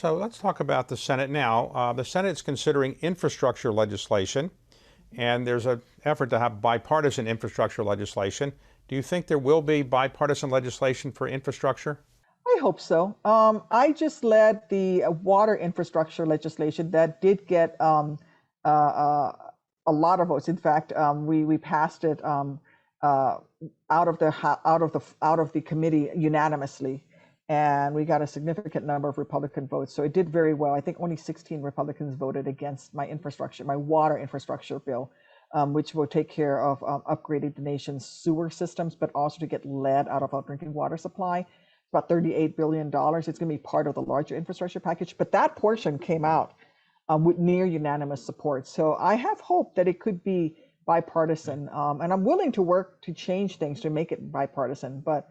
So let's talk about the Senate now. The Senate's considering infrastructure legislation, and there's an effort to have bipartisan infrastructure legislation. Do you think there will be bipartisan legislation for infrastructure? I hope so. I just led the water infrastructure legislation that did get uh, uh, a lot of votes. In fact, we passed it uh, out of the committee unanimously, and we got a significant number of Republican votes. So it did very well. I think only 16 Republicans voted against my water infrastructure bill, which will take care of upgrading the nation's sewer systems, but also to get lead out of our drinking water supply. About $38 billion. It's going to be part of the larger infrastructure package, but that portion came out with near unanimous support. So I have hope that it could be bipartisan, and I'm willing to work to change things to make it bipartisan. But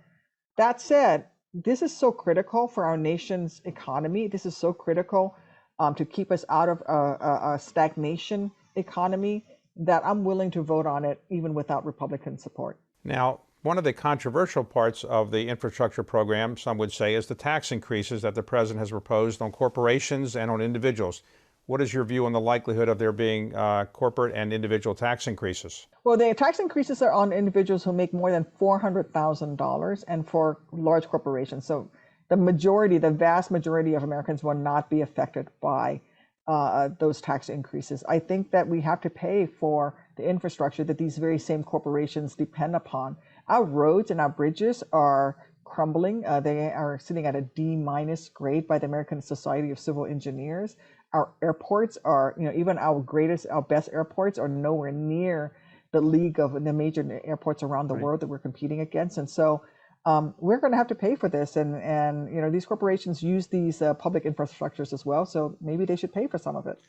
that said, this is so critical for our nation's economy. This is so critical to keep us out of a stagnation economy that I'm willing to vote on it even without Republican support. Now, one of the controversial parts of the infrastructure program, some would say, is the tax increases that the president has proposed on corporations and on individuals. What is your view on the likelihood of there being corporate and individual tax increases? Well, the tax increases are on individuals who make more than $400,000 and for large corporations. So the vast majority of Americans will not be affected by those tax increases. I think that we have to pay for the infrastructure that these very same corporations depend upon. Our roads and our bridges are crumbling. They are sitting at a D- grade by the American Society of Civil Engineers. Our airports are, even our best airports are nowhere near the league of the major airports around the world that we're competing against. And so we're going to have to pay for this. And these corporations use these public infrastructures as well. So maybe they should pay for some of it.